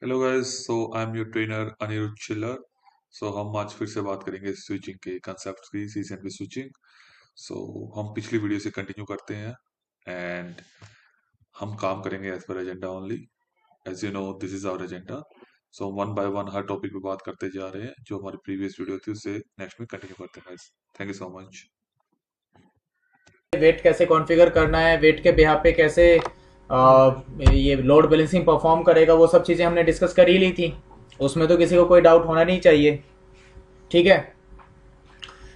Hello guys, so I am your trainer Aniruddh Chillar. So हम आज फिर से बात करेंगे स्विचिंग के कंसेप्ट की, सीजन की स्विचिंग। सो हम पिछली वीडियो से कंटिन्यू करते हैं एंड हम काम करेंगे एज पर agenda only. As you know this is our agenda. So one by one हर टॉपिक पे बात करते जा रहे हैं। जो हमारी प्रीवियस वीडियो थी उससे नेक्स्ट में कंटिन्यू करते हैं guys. Thank you so much. Wait कैसे कॉन्फ़िगर करना है, वेट के बिहाफ पे कैसे ये लोड बैलेंसिंग परफॉर्म करेगा, वो सब चीज़ें हमने डिस्कस कर ही ली थी। उसमें तो किसी को कोई डाउट होना नहीं चाहिए। ठीक है।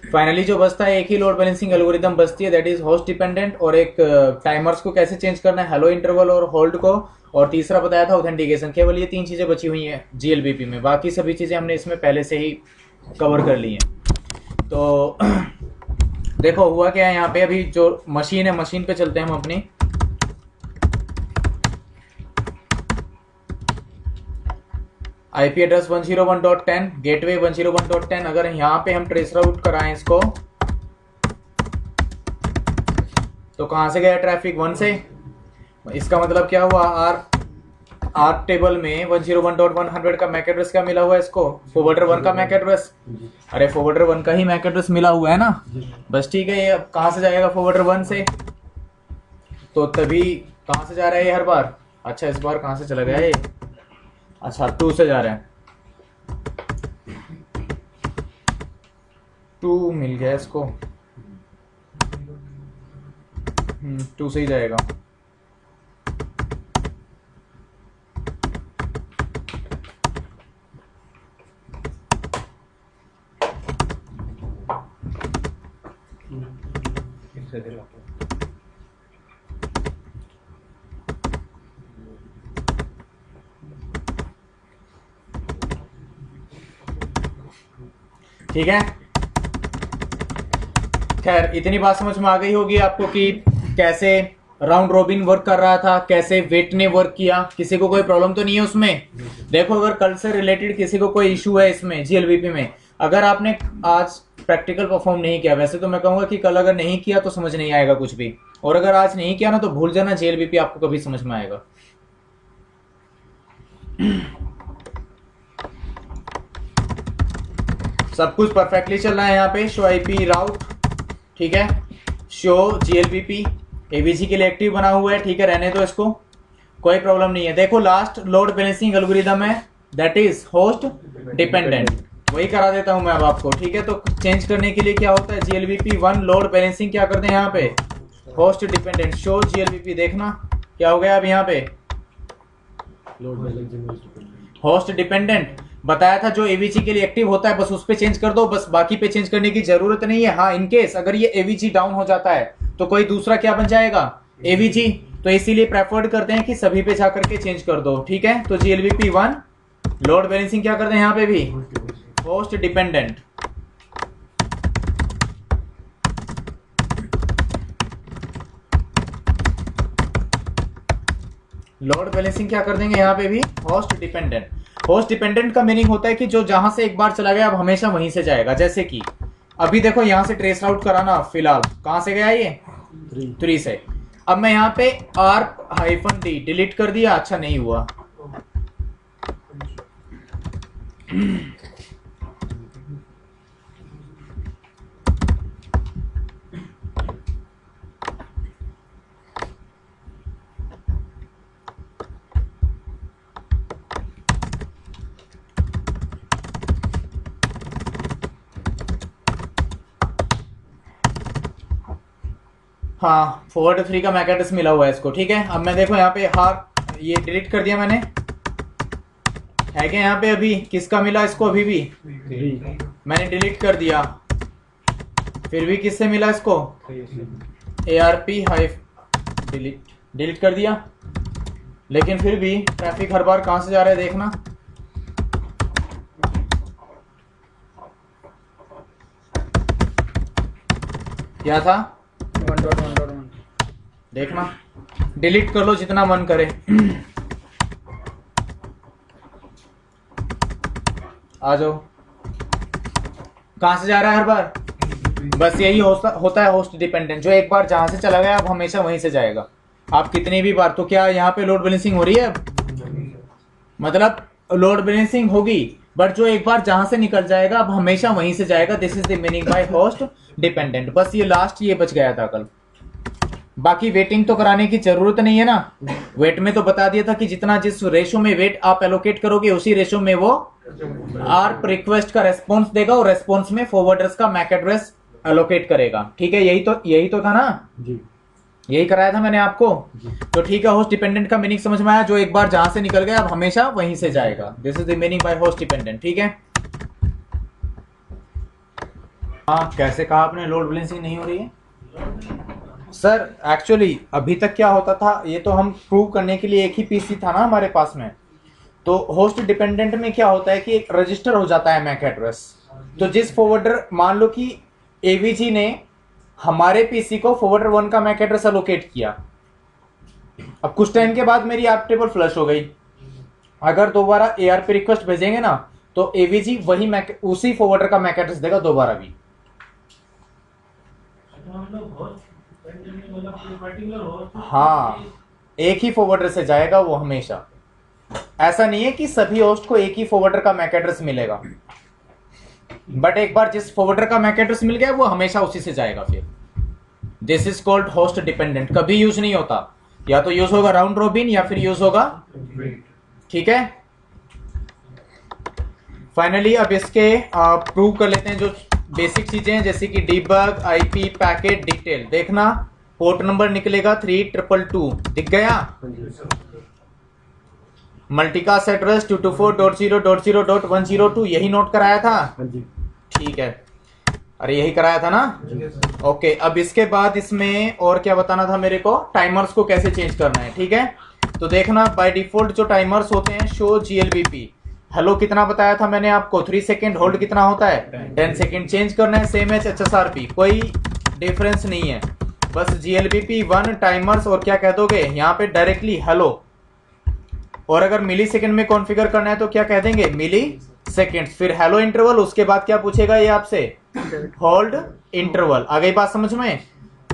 फाइनली जो बचता है, एक ही लोड बैलेंसिंग एल्गोरिदम बचती है, दैट इज होस्ट डिपेंडेंट, और एक टाइमर्स को कैसे चेंज करना है, हेलो इंटरवल और होल्ड को, और तीसरा बताया था ऑथेंटिकेशन। केवल ये 3 चीज़ें बची हुई हैं जीएलबीपी में, बाकी सभी चीज़ें हमने इसमें पहले से ही कवर कर ली हैं। तो देखो हुआ क्या है यहाँ पे। अभी जो मशीन है, मशीन पे चलते हैं हम अपनी। IP address 101.10, gateway 101.10। अगर यहाँ पे हम ट्रेस राउट कराएं इसको, तो कहाँ से गया ट्रैफिक? 1 से। इसका मतलब क्या हुआ? आर टेबल में 101.100 का मैक एड्रेस क्या मिला हुआ है इसको? फॉरवर्डर 1 का मैक एड्रेस। अरे फॉरवर्डर 1 का ही मैक एड्रेस मिला हुआ है ना। बस ठीक है। ये अब कहाँ से जाएगा? फॉरवर्डर 1 से। तो तभी कहाँ से जा रहा है ये हर बार? अच्छा, इस बार कहाँ से चला गया ये? अच्छा, 2 से जा रहा है। 2 मिल गया इसको। 2 से ही जाएगा। ठीक है। खैर, इतनी बात समझ में आ गई होगी आपको कि कैसे राउंड रॉबिन वर्क कर रहा था, कैसे वेट ने वर्क किया। किसी को कोई प्रॉब्लम तो नहीं है उसमें? देखो, अगर कल से रिलेटेड किसी को कोई इशू है इसमें जीएलबीपी में, अगर आपने आज प्रैक्टिकल परफॉर्म नहीं किया, वैसे तो मैं कहूंगा कि कल अगर नहीं किया तो समझ नहीं आएगा कुछ भी, और अगर आज नहीं किया ना तो भूल जाना, जीएलबीपी आपको कभी समझ में आएगा। सब कुछ परफेक्टली चल रहा है यहाँ पे। शो आईपी राउट, ठीक है। शो जीएलबीपी एवीजी के लिए एक्टिव बना हुआ है, ठीक है, रहने दो इसको, कोई प्रॉब्लम नहीं है। देखो, लास्ट लोड बैलेंसिंग एल्गोरिदम है, दैट इज होस्ट डिपेंडेंट। वही करा देता हूं मैं अब आपको, ठीक है। तो चेंज करने के लिए क्या होता है, जीएलबीपी 1 लोड बैलेंसिंग क्या करते हैं यहाँ पे? Host dependent. शो जीएलबीपी, देखना क्या हो गया अब यहाँ पे? होस्ट डिपेंडेंट बताया था, जो एवीजी के लिए एक्टिव होता है बस उस पे चेंज कर दो, बस बाकी पे चेंज करने की जरूरत नहीं है। हाँ, इनकेस अगर ये एवीजी डाउन हो जाता है तो कोई दूसरा क्या बन जाएगा? एवीजी। तो इसीलिए प्रेफर्ड करते हैं कि सभी पे जाकर के चेंज कर दो, ठीक है। तो जीएलबीपी 1 लोड बैलेंसिंग क्या करते हैं यहाँ पे भी? Host dependent. लोड बैलेंसिंग क्या कर देंगे यहाँ पे भी? Host dependent. होस्ट डिपेंडेंट का मीनिंग होता है कि जो जहां से एक बार चला गया अब हमेशा वहीं से जाएगा। जैसे कि अभी देखो, यहां से ट्रेस आउट कराना, फिलहाल कहां से गया ये? 3 से। अब मैं यहाँ पे R-D डिलीट कर दिया, अच्छा नहीं हुआ। हाँ, फॉरवर्ड 3 का मैक एड्रेस मिला हुआ है इसको, ठीक है। अब मैं देखो यहाँ पे ये डिलीट कर दिया मैंने, है क्या यहाँ पे? अभी किसका मिला इसको? अभी भी मैंने डिलीट कर दिया, फिर भी किससे मिला इसको? ARP डिलीट कर दिया, लेकिन फिर भी ट्रैफिक हर बार कहां से जा रहा है देखना। क्या था? 1.1.1 देखना, डिलीट कर लो जितना मन करे। आ जाओ, कहां से जा रहा है हर बार? बस यही होता है होस्ट डिपेंडेंट, जो एक बार जहां से चला गया अब हमेशा वहीं से जाएगा। आप कितनी भी बार, तो क्या यहाँ पे लोड बैलेंसिंग हो रही है अब? मतलब लोड बैलेंसिंग होगी, बट जो एक बार जहां से निकल जाएगा अब हमेशा वहीं से जाएगा। This is the meaning bye host dependent. बस ये लास्ट ये बच गया था कल। बाकी वेटिंग तो कराने की जरूरत नहीं है ना। वेट में तो बता दिया था कि जितना जिस रेशो में वेट आप एलोकेट करोगे उसी रेशो में वो आर्प रिक्वेस्ट का रेस्पॉन्स देगा और रेस्पॉन्स में फॉरवर्डर्स का मैक एड्रेस एलोकेट करेगा। ठीक है, यही तो था ना जी, यही कराया था मैंने आपको। तो ठीक है, होस्ट डिपेंडेंट का मीनिंग समझ में आया, जो एक बार जहां से निकल गया अब हमेशा वहीं से जाएगा। This is the meaning bye host dependent. ठीक है, हाँ कैसे कहा आपने लोड बैलेंसिंग नहीं हो रही है सर? एक्चुअली अभी तक क्या होता था, ये तो हम प्रूव करने के लिए एक ही पीसी था ना हमारे पास में। तो होस्ट डिपेंडेंट में क्या होता है कि एक रजिस्टर हो जाता है मैक एड्रेस। तो जिस फॉरवर्डर, मान लो कि एवीजी ने हमारे पीसी को फॉरवर्डर 1 का मैक एड्रेस एलोकेट किया। अब कुछ टाइम के बाद मेरी ऐप टेबल फ्लश हो गई। अगर दोबारा एआरपी रिक्वेस्ट भेजेंगे ना तो एवीजी वही उसी फॉरवर्डर का मैक एड्रेस देगा दोबारा भी। हाँ, एक ही फॉरवर्डर से जाएगा वो हमेशा। ऐसा नहीं है कि सभी होस्ट को एक ही फॉरवर्डर का मैक एड्रेस मिलेगा, बट एक बार जिस फॉरवर्डर का मैक एड्रेस मिल गया वो हमेशा उसी से जाएगा। फिर this is called host dependent. कभी यूज नहीं होता, या तो यूज होगा राउंड रॉबिन या फिर यूज होगा। ठीक है, फाइनली अब इसके प्रूव कर लेते हैं जो बेसिक चीजें हैं, जैसे कि डीबग, आईपी, पैकेट डिटेल। देखना पोर्ट नंबर निकलेगा 3222, दिख गया। मल्टीकास्ट एड्रेस 224.0.0.102 यही नोट कराया था। ठीक है, अरे यही कराया था ना। ओके, अब इसके बाद इसमें और क्या बताना था मेरे को, टाइमर्स को कैसे चेंज करना है। ठीक है, तो देखना बाय डिफॉल्ट जो टाइमर्स होते हैं, शो जीएलबीपी हेलो कितना बताया था मैंने आपको, 3 सेकेंड, होल्ड कितना होता है 10 सेकेंड। चेंज करना है सेम एच एचएसआरपी, कोई डिफरेंस नहीं है, बस जीएलबीपी 1 टाइमर्स और क्या कह दोगे यहाँ पे डायरेक्टली हेलो। और अगर मिली सेकेंड में कॉन्फ़िगर करना है तो क्या कह देंगे मिली सेकेंड्स, फिर हेलो इंटरवल, उसके बाद क्या पूछेगा ये आपसे होल्ड इंटरवल। आ गई बात समझ में।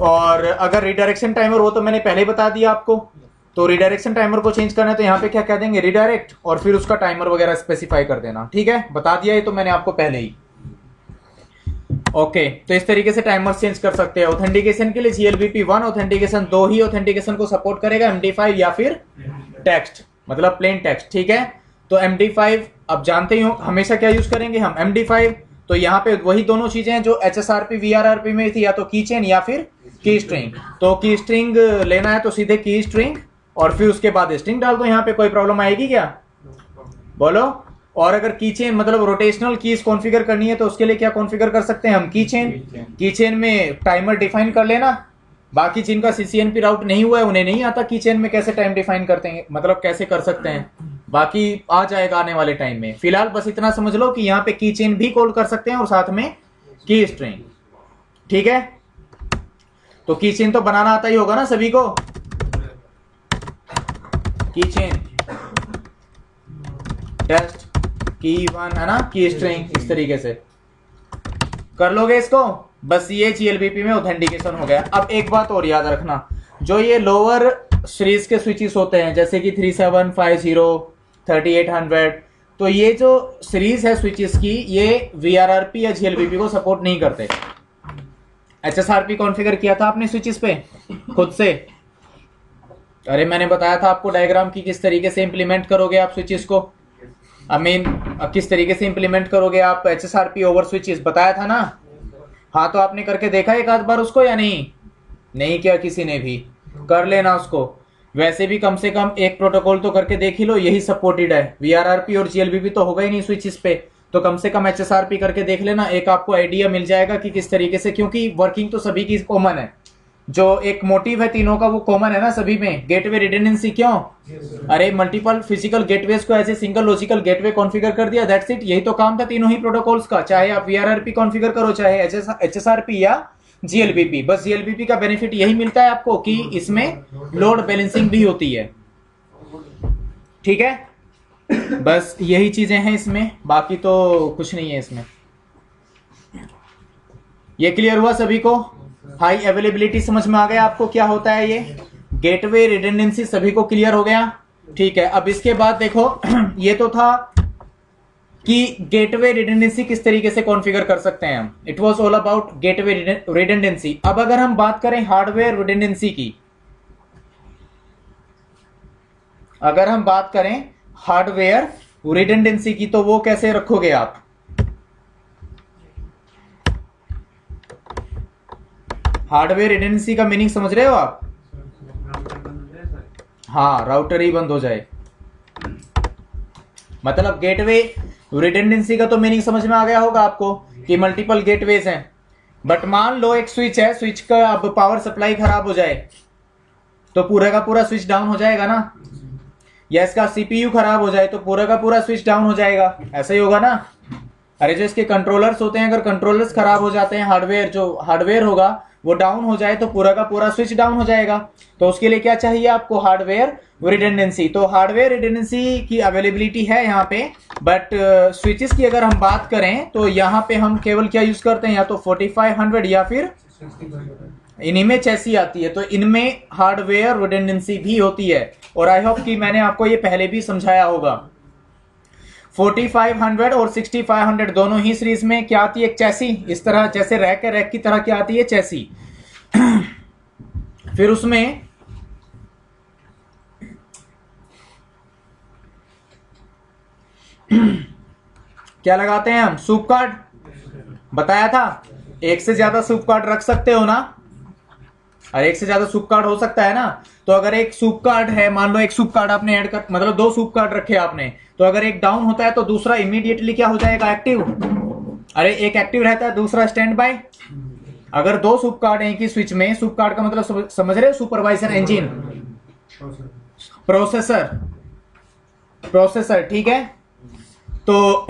और अगर रिडायरेक्शन टाइमर, वो तो मैंने पहले ही बता दिया आपको, तो रिडायरेक्शन टाइमर को चेंज करना है तो यहाँ पे क्या कह देंगे रिडायरेक्ट, और फिर उसका टाइमर वगैरह स्पेसिफाई कर देना। ठीक है, बता दिया ये तो मैंने आपको पहले ही। ओके, तो इस तरीके से टाइमर चेंज कर सकते हैं। ऑथेंटिकेशन के लिए जीएलबीपी 1 ऑथेंटिकेशन 2 ही ऑथेंटिकेशन को सपोर्ट करेगा, MD5 या फिर टेक्स्ट, मतलब प्लेन टेक्स्ट। ठीक है, तो MD5 अब जानते ही हो हमेशा क्या यूज करेंगे हम, MD5। तो यहाँ पे वही दोनों चीजें हैं जो HSRP VRRP में थी, या तो की चेन या फिर की स्ट्रिंग। तो की स्ट्रिंग लेना है तो सीधे की स्ट्रिंग और फिर उसके बाद स्ट्रिंग डाल दो। यहाँ पे कोई प्रॉब्लम आएगी क्या, बोलो। और अगर की चेन मतलब रोटेशनल कीज कॉन्फ़िगर करनी है तो उसके लिए क्या कॉन्फ़िगर कर सकते हैं हम, की चेन। की चेन में टाइमर डिफाइन कर लेना। बाकी जिनका CCNP राउट नहीं हुआ है उन्हें नहीं आता की चेन में कैसे टाइम डिफाइन करते हैं, मतलब कैसे कर सकते हैं, बाकी आ जाएगा आने वाले टाइम में। फिलहाल बस इतना समझ लो कि यहाँ पे की चेन भी कॉल कर सकते हैं और साथ में की स्ट्रिंग। ठीक है, तो की चेन तो बनाना आता ही होगा ना सभी को, की चेन टेस्ट की 1 है ना, की स्ट्रिंग, इस तरीके से कर लोगे इसको। बस ये जीएलबीपी में ऑथेंटिकेशन हो गया। अब एक बात और याद रखना, जो ये लोअर सीरीज के स्विचेस होते हैं जैसे कि 3750, 3800, तो ये जो सीरीज है स्विचेस की ये VRRP या जीएलबीपी को सपोर्ट नहीं करते। HSRP कॉन्फ़िगर किया था आपने स्विचेस पे खुद से, अरे मैंने बताया था आपको डायग्राम की किस तरीके से इंप्लीमेंट करोगे आप स्विचेस को, किस तरीके से इंप्लीमेंट करोगे आप HSRP ओवर स्विचेस, बताया था ना। हाँ, तो आपने करके देखा एक आध बार उसको या नहीं, नहीं किया किसी ने भी, कर लेना उसको। वैसे भी कम से कम एक प्रोटोकॉल तो करके देख ही लो, यही सपोर्टेड है। VRRP और GLBP तो होगा ही नहीं स्विचेस पे, तो कम से कम HSRP करके देख लेना, एक आपको आइडिया मिल जाएगा कि किस तरीके से, क्योंकि वर्किंग तो सभी की कॉमन है, जो एक मोटिव है तीनों का वो कॉमन है ना सभी में। गेटवे रिडंडेंसी क्यों, अरे मल्टीपल फिजिकल गेटवेज को ऐसे सिंगल लॉजिकल गेटवे कॉन्फ़िगर कर दिया, दैट्स इट। यही तो काम था तीनों ही प्रोटोकॉल्स का, चाहे आप VRRP कॉन्फ़िगर करो चाहे HSRP या GLBP। बस GLBP का बेनिफिट यही मिलता है आपको कि इसमें लोड बैलेंसिंग भी होती है। ठीक है, बस यही चीजें हैं इसमें, बाकी तो कुछ नहीं है इसमें। ये क्लियर हुआ सभी को? हाई अवेलेबिलिटी समझ में आ गया आपको क्या होता है ये, गेटवे रिडंडेंसी सभी को क्लियर हो गया। ठीक है, अब इसके बाद देखो ये तो था कि गेटवे रिडंडेंसी किस तरीके से कॉन्फ़िगर कर सकते हैं हम। It was all about gateway redundancy. अब अगर हम बात करें हार्डवेयर रिडंडेंसी की, अगर हम बात करें हार्डवेयर रिडंडेंसी की, तो वो कैसे रखोगे आप? हार्डवेयर रिडंडेंसी का मीनिंग समझ रहे हो आप? हाँ, राउटर ही बंद हो जाए। मतलब गेटवे रिडंडेंसी का तो मीनिंग समझ में आ गया होगा आपको कि मल्टीपल गेटवेज हैं। बट मान लो एक स्विच है, स्विच का अब पावर सप्लाई खराब हो जाए तो पूरा का पूरा स्विच डाउन हो जाएगा ना, या इसका सीपीयू खराब हो जाए तो पूरा का पूरा स्विच डाउन हो जाएगा, ऐसा ही होगा ना। अरे जो इसके कंट्रोलर्स होते हैं, अगर कंट्रोलर्स खराब हो जाते हैं, हार्डवेयर जो हार्डवेयर होगा वो डाउन हो जाए तो पूरा का पूरा स्विच डाउन हो जाएगा। तो उसके लिए क्या चाहिए आपको? Hardware redundancy. तो हार्डवेयर रिडंडेंसी की अवेलेबिलिटी है यहाँ पे, बट स्विचेस की अगर हम बात करें तो यहाँ पे हम केवल क्या यूज करते हैं, या तो 4500 या फिर इन्हीं में चेसी आती है, तो इनमें हार्डवेयर रिडंडेंसी भी होती है। और आई होप कि मैंने आपको ये पहले भी समझाया होगा। 4500 और 6500 दोनों ही सीरीज में क्या आती है? एक चेसी, इस तरह जैसे रैक की तरह क्या आती है? चेसी। फिर उसमें क्या लगाते हैं हम? Soup card. बताया था एक से ज्यादा सूप कार्ड रख सकते हो ना, और एक से ज्यादा सूप कार्ड हो सकता है ना। तो अगर एक सूप कार्ड है, मान लो एक सूप कार्ड आपने ऐड कर, मतलब 2 सूप कार्ड रखे आपने, तो अगर एक डाउन होता है तो दूसरा इमीडिएटली क्या हो जाएगा? एक्टिव। अरे एक एक्टिव रहता है, दूसरा स्टैंड बाय। अगर 2 सूप कार्ड है एक ही स्विच में, सूप कार्ड का मतलब समझ रहे हो? सुपरवाइजर इंजन, प्रोसेसर, ठीक है। तो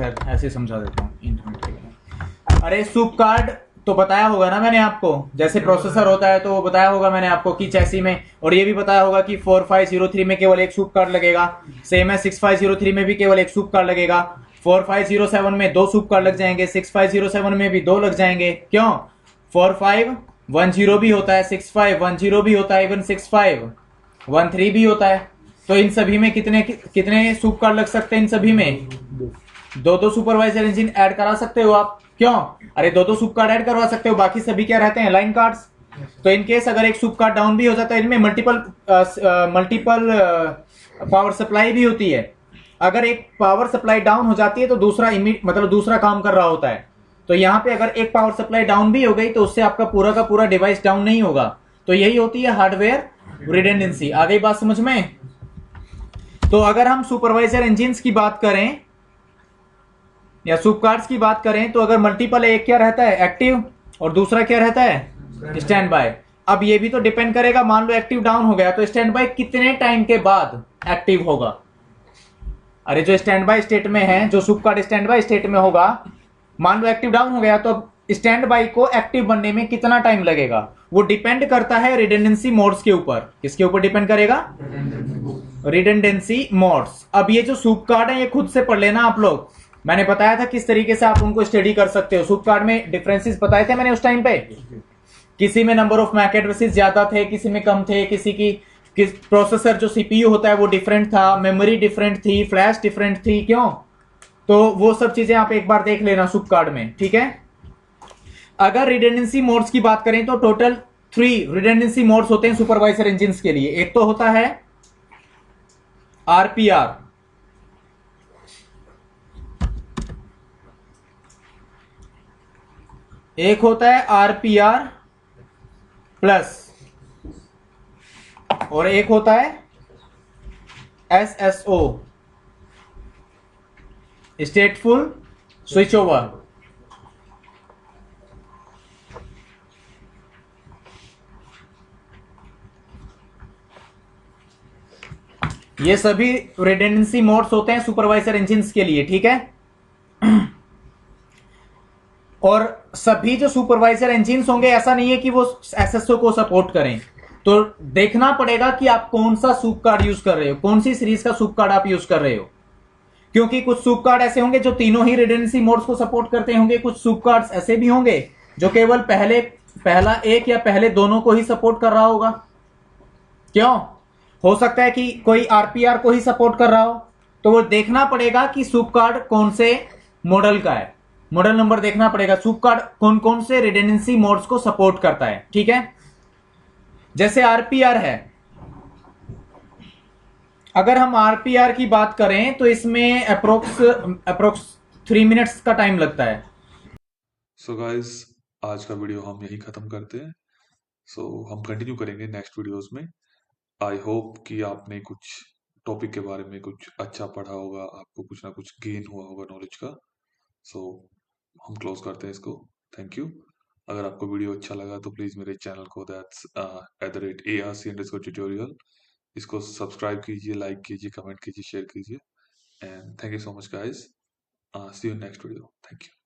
ऐसे समझा देता हूँ इंटरनेट के। अरे सूप कार्ड तो बताया होगा ना मैंने आपको, जैसे प्रोसेसर होता है तो बताया होगा मैंने आपको कि चेसी में, और ये भी बताया होगा कि 4503 में केवल एक सूप कार्ड लगेगा, सेम है 6503 में भी केवल एक सूप कार्ड लगेगा, 4507 में 2 सूप कार्ड लग जाएंगे, 6507 में भी 2 लग जाएंगे। क्यों? 4510 भी होता है, 6510 भी होता है, इवन 6513 भी होता है। तो इन सभी में कितने कितने सूप कार्ड लग सकते हैं? इन सभी में 2 सुपरवाइजर इंजन ऐड करा सकते हो आप। क्यों? अरे 2 सूप कार्ड ऐड करवा सकते हो, बाकी सभी क्या रहते हैं? Line cards. तो इन केस अगर एक सूप कार्ड डाउन भी हो जाता है, इनमें मल्टीपल पावर सप्लाई भी होती है। अगर एक पावर सप्लाई डाउन हो जाती है तो दूसरा मतलब दूसरा काम कर रहा होता है। तो यहाँ पे अगर एक पावर सप्लाई डाउन भी हो गई तो उससे आपका पूरा का पूरा डिवाइस डाउन नहीं होगा। तो यही होती है हार्डवेयर रिडंडेंसी। आ गई बात समझ में? तो अगर हम सुपरवाइजर इंजिन्स की बात करें या सूप कार्ड्स की बात करें, तो अगर मल्टीपल है, एक क्या रहता है? एक्टिव, और दूसरा क्या रहता है? Stand by. अब ये भी तो डिपेंड करेगा, मान लो एक्टिव डाउन हो गया तो स्टैंड बाय कितने टाइम के बाद एक्टिव होगा। अरे जो स्टैंड बाय स्टेट में है, जो soup card stand by state में होगा, मान लो एक्टिव डाउन हो गया तो अब स्टैंड बाय को एक्टिव बनने में कितना टाइम लगेगा? वो डिपेंड करता है रिडंडेंसी मोड्स के ऊपर। किसके ऊपर डिपेंड करेगा? Redundancy modes. अब ये जो सूप कार्ड है ये खुद से पढ़ लेना आप लोग, मैंने बताया था किस तरीके से आप उनको स्टडी कर सकते हो। सूप कार्ड में डिफरेंसेस बताए थे मैंने उस टाइम पे, किसी में नंबर ऑफ मैक एड्रेसेस ज्यादा थे, किसी में कम थे, किसी की प्रोसेसर जो सीपीयू होता है वो डिफरेंट था, मेमोरी डिफरेंट थी, फ्लैश डिफरेंट थी। क्यों? तो वो सब चीजें आप एक बार देख लेना सूप कार्ड में, ठीक है। अगर रिडंडेंसी मोड्स की बात करें तो टोटल 3 रिडंडेंसी मोड्स होते हैं सुपरवाइजर इंजिन्स के लिए। एक तो होता है आरपीआर, एक होता है आरपीआर प्लस, और एक होता है एसएसओ, स्टेटफुल स्विच ओवर। ये सभी रिडंडेंसी मोड्स होते हैं सुपरवाइजर इंजिन्स के लिए, ठीक है। और सभी जो सुपरवाइजर इंजीन्स होंगे ऐसा नहीं है कि वो एसएसओ को सपोर्ट करें। तो देखना पड़ेगा कि आप कौन सा सूप कार्ड यूज कर रहे हो, कौन सी सीरीज का सूप कार्ड आप यूज कर रहे हो, क्योंकि कुछ सूप कार्ड ऐसे होंगे जो तीनों ही रिडेंडेंसी मोड्स को सपोर्ट करते होंगे, कुछ सूप कार्ड्स ऐसे भी होंगे जो केवल पहला एक या पहले दोनों को ही सपोर्ट कर रहा होगा। क्यों? हो सकता है कि कोई आरपीआर को ही सपोर्ट कर रहा हो। तो वो देखना पड़ेगा कि सूप कार्ड कौन से मॉडल का है, मॉडल नंबर देखना पड़ेगा, सूप कार्ड कौन कौन से रिडेंडेंसी मोड्स को सपोर्ट करता है। ठीक है, जैसे आरपीआर है, अगर हम आरपीआर की बात करें तो इसमें अप्रोक्स 3 मिनट्स का टाइम लगता है। सो गाइस, आज का वीडियो हम यही खत्म करते हैं। सो हम कंटिन्यू करेंगे नेक्स्ट वीडियोस में। आई होप कि आपने कुछ टॉपिक के बारे में कुछ अच्छा पढ़ा होगा, आपको कुछ ना कुछ गेन हुआ होगा नॉलेज का। सो हम क्लोज करते हैं इसको। Thank you. अगर आपको वीडियो अच्छा लगा तो प्लीज़ मेरे चैनल को दैट्स @ARC_tutorial इसको सब्सक्राइब कीजिए, लाइक कीजिए, कमेंट कीजिए, शेयर कीजिए। And thank you so much guys. See you next video. Thank you.